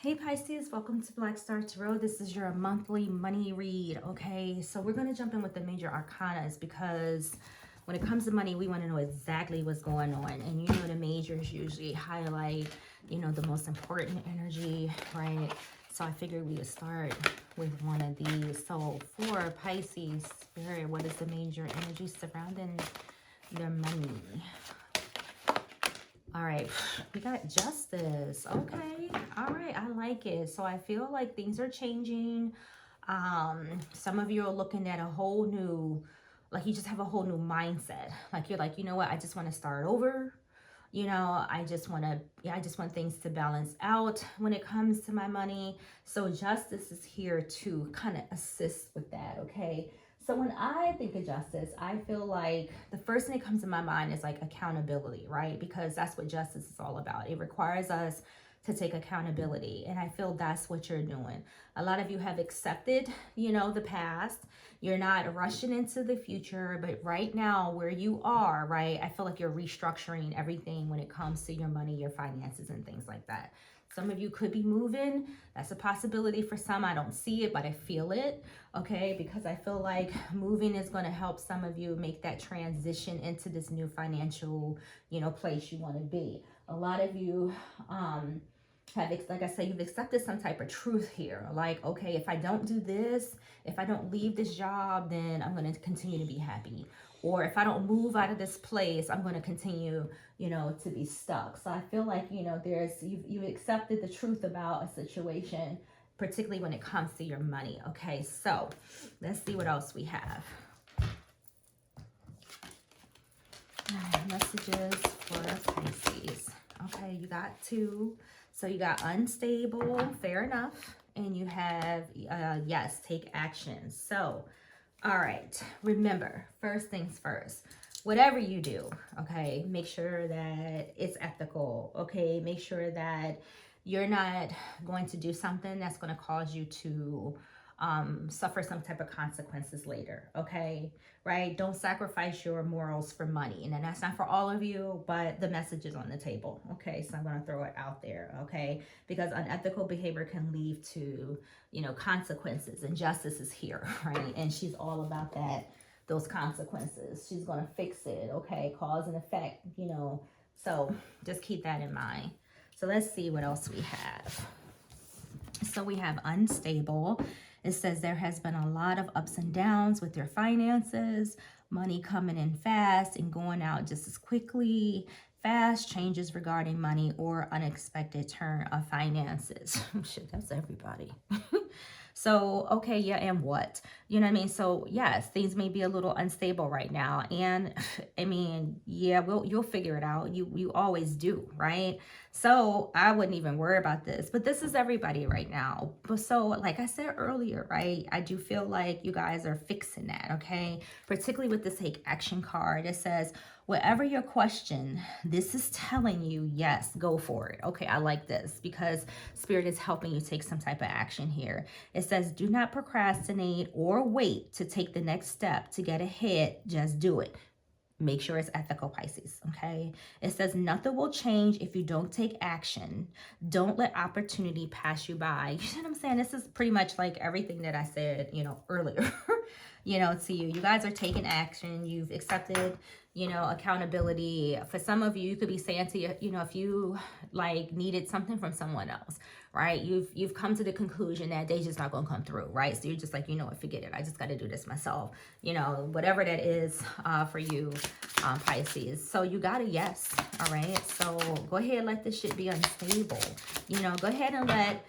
Hey Pisces, welcome to Black Star Tarot. This is your monthly money read, okay? So we're going to jump in with the major arcanas because when it comes to money, we want to know exactly what's going on. And you know the majors usually highlight, the most important energy, right? So I figured we would start with one of these. So for Pisces, Spirit, what is the major energy surrounding their money? All right, we got Justice. Okay, all right, I like it. So I feel like things are changing. Some of you are looking at a whole new, like you just have a whole new mindset. Like you're like, you know what, I just want to start over. I just want to, yeah, I just want things to balance out when it comes to my money. So Justice is here to kind of assist with that, okay? So when I think of justice, I feel like the first thing that comes to my mind is like accountability, right? Because that's what justice is all about. It requires us to take accountability. And I feel that's what you're doing. A lot of you have accepted, the past. You're not rushing into the future, but right now where you are, right, I feel like you're restructuring everything when it comes to your money, your finances, and things like that. Some of you could be moving. That's a possibility for some. I don't see it, but I feel it, okay? Because I feel like moving is going to help some of you make that transition into this new financial, place you want to be. A lot of you have, like I said, you've accepted some type of truth here. Like, okay, if I don't do this, if I don't leave this job, then I'm going to continue to be happy. Or if I don't move out of this place, I'm going to continue, to be stuck. So I feel like, you've accepted the truth about a situation, particularly when it comes to your money. Okay, so let's see what else we have. Messages for Pisces. Okay, you got two. So you got unstable, fair enough. And you have, yes, take action. So, all right, remember, first things first. Whatever you do, okay, make sure that it's ethical, okay? Make sure that you're not going to do something that's going to cause you to suffer some type of consequences later, okay? Right? Don't sacrifice your morals for money. And then that's not for all of you, but the message is on the table, okay? So I'm going to throw it out there, okay? Because unethical behavior can lead to, consequences, and justice is here, right? And she's all about that, those consequences. She's going to fix it, okay? Cause and effect, So just keep that in mind. So let's see what else we have. So we have unstable. It says there has been a lot of ups and downs with your finances, money coming in fast and going out just as quickly, fast changes regarding money, or unexpected turn of finances. Shit, that's everybody. So, okay, yeah, and what? You know what I mean? So, yes, things may be a little unstable right now. And I mean, yeah, you'll figure it out. You always do, right? So, I wouldn't even worry about this. But this is everybody right now. But so, like I said earlier, right? I do feel like you guys are fixing that, okay? Particularly with this take action card. It says, whatever your question, this is telling you, yes, go for it. Okay, I like this because Spirit is helping you take some type of action here. It says, do not procrastinate or wait to take the next step to get ahead. Just do it. Make sure it's ethical, Pisces, okay? It says nothing will change if you don't take action. Don't let opportunity pass you by. You know what I'm saying? This is pretty much like everything that I said, earlier, to you. You guys are taking action. You've accepted, accountability. For some of you, you could be saying to you, if you like needed something from someone else, right? You've come to the conclusion that they just not gonna come through, right? So you're just like, what, forget it. I just got to do this myself. Whatever that is for you, Pisces. So you got a yes, all right? So go ahead and let this shit be unstable. Go ahead and let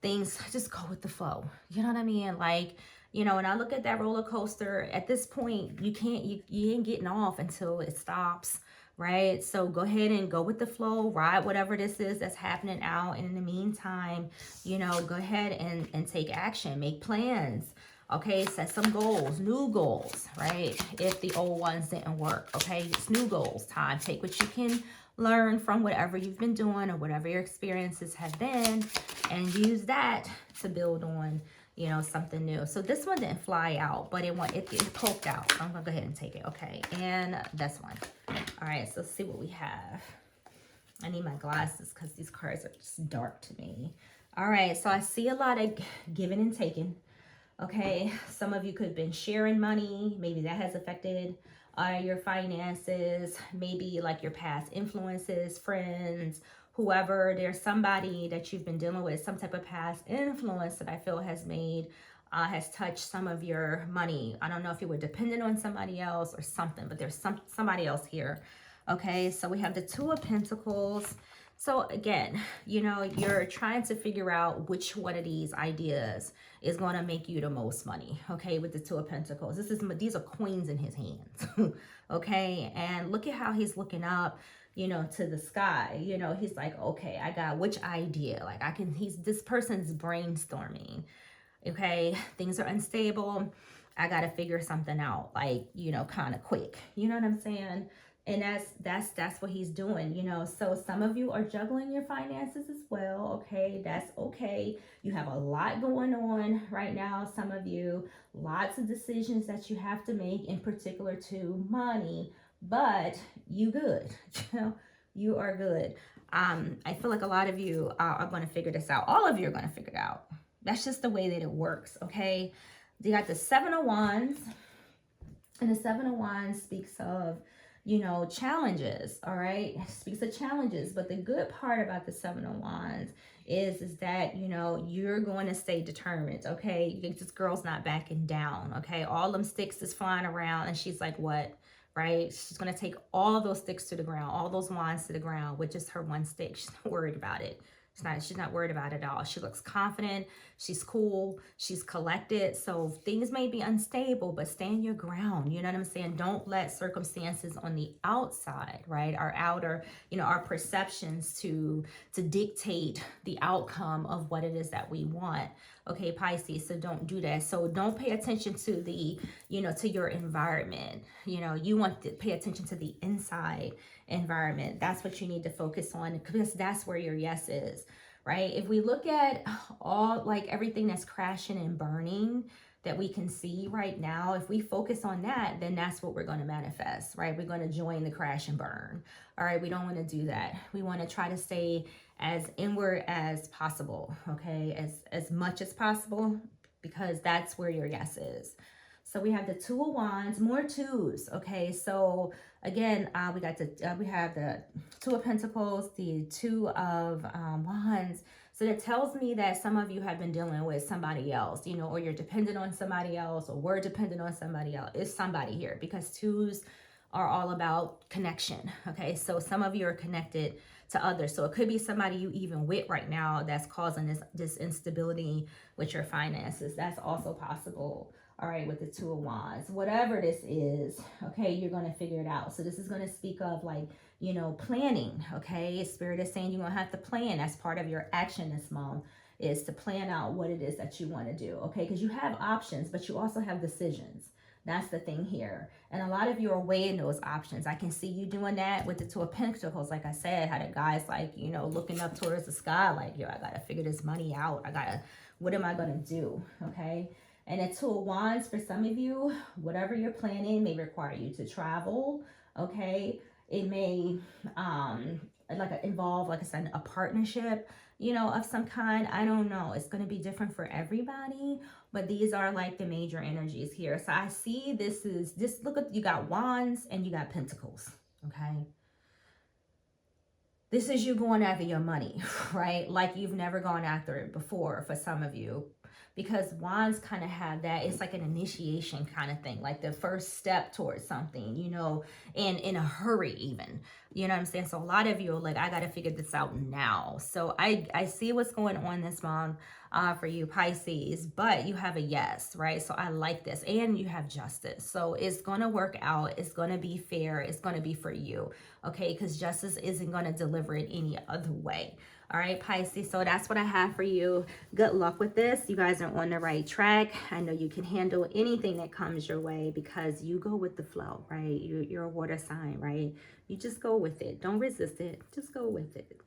things just go with the flow. You know what I mean? Like, when I look at that roller coaster, at this point, you ain't getting off until it stops, right? So go ahead and go with the flow, ride whatever this is that's happening out. And in the meantime, go ahead and take action, make plans. Okay, set some goals, new goals, right? If the old ones didn't work, okay? It's new goals time. Take what you can learn from whatever you've been doing or whatever your experiences have been and use that to build on, something new. So this one didn't fly out, but it poked out. So I'm gonna go ahead and take it, okay? And this one. All right, so let's see what we have. I need my glasses because these cards are just dark to me. All right, so I see a lot of giving and taking. Okay, some of you could have been sharing money. Maybe that has affected your finances. Maybe like your past influences, friends, whoever. There's somebody that you've been dealing with, some type of past influence that I feel has made, has touched some of your money. I don't know if you were dependent on somebody else or something, but there's somebody else here. Okay, so we have the Two of Pentacles. So again, you know, you're trying to figure out which one of these ideas is going to make you the most money. Okay, with the Two of Pentacles. These are queens in his hands. Okay, and look at how he's looking up, you know, to the sky. You know, he's like, okay, I got which idea? Like this person's brainstorming. Okay, things are unstable. I got to figure something out, like, you know, kind of quick. You know what I'm saying? And that's what he's doing, you know. So some of you are juggling your finances as well. Okay, that's okay. You have a lot going on right now. Some of you, lots of decisions that you have to make, in particular to money, but you good. You know, you are good. I feel like a lot of you are going to figure this out. All of you are going to figure it out. That's just the way that it works. Okay, you got the Seven of Wands, and the Seven of Wands speaks of, you know, challenges. All right, it speaks of challenges. But the good part about the Seven of Wands is that, you know, you're going to stay determined. Okay, this girl's not backing down. Okay, all them sticks is flying around, and she's like, what? Right? She's going to take all of those sticks to the ground, all those wands to the ground, with just her one stick. She's not worried about it. She's not worried about it at all. She looks confident. She's cool. She's collected. So things may be unstable, but stand your ground. You know what I'm saying? Don't let circumstances on the outside, right, our outer, you know, our perceptions to dictate the outcome of what it is that we want. Okay, Pisces, so don't do that. So don't pay attention to the, you know, to your environment. You know, you want to pay attention to the inside environment. That's what you need to focus on, because that's where your yes is, right? If we look at all, like, everything that's crashing and burning that we can see right now, if we focus on that, then that's what we're going to manifest, right? We're going to join the crash and burn. All right, we don't want to do that. We want to try to stay as inward as possible, okay, as much as possible, because that's where your yes is. So we have the Two of Wands, more twos. Okay, so again, we have the Two of Pentacles, the Two of Wands. So that tells me that some of you have been dealing with somebody else, you know, or you're dependent on somebody else, or we're dependent on somebody else. It's somebody here, because twos are all about connection. Okay, so some of you are connected to others. So it could be somebody you even with right now that's causing this instability with your finances. That's also possible. All right, with the Two of Wands, whatever this is, okay, you're going to figure it out. So this is going to speak of, like, you know, planning. Okay, Spirit is saying you're going to have to plan. That's part of your action this month, is to plan out what it is that you want to do. Okay, because you have options, but you also have decisions. That's the thing here. And a lot of you are weighing those options. I can see you doing that with the Two of Pentacles. Like I said, how the guy's like, you know, looking up towards the sky, like, yo, I got to figure this money out. What am I going to do? Okay. And a Two of Wands, for some of you, whatever you're planning may require you to travel. Okay. It may involve, like I said, a partnership, you know, of some kind. I don't know. It's going to be different for everybody, but these are like the major energies here. So I see this, look at, you got Wands and you got Pentacles. Okay. This is you going after your money, right? Like you've never gone after it before for some of you, because Wands kind of have that. It's like an initiation kind of thing, like the first step towards something, you know, and in a hurry even, you know what I'm saying? So a lot of you are like, I got to figure this out now. So I see what's going on this month for you, Pisces, but you have a yes, right? So I like this, and you have justice. So it's going to work out. It's going to be fair. It's going to be for you, okay? Because justice isn't going to deliver it any other way. All right, Pisces, so that's what I have for you. Good luck with this. You guys are on the right track. I know you can handle anything that comes your way, because you go with the flow, right? You're a water sign, right? You just go with it. Don't resist it. Just go with it.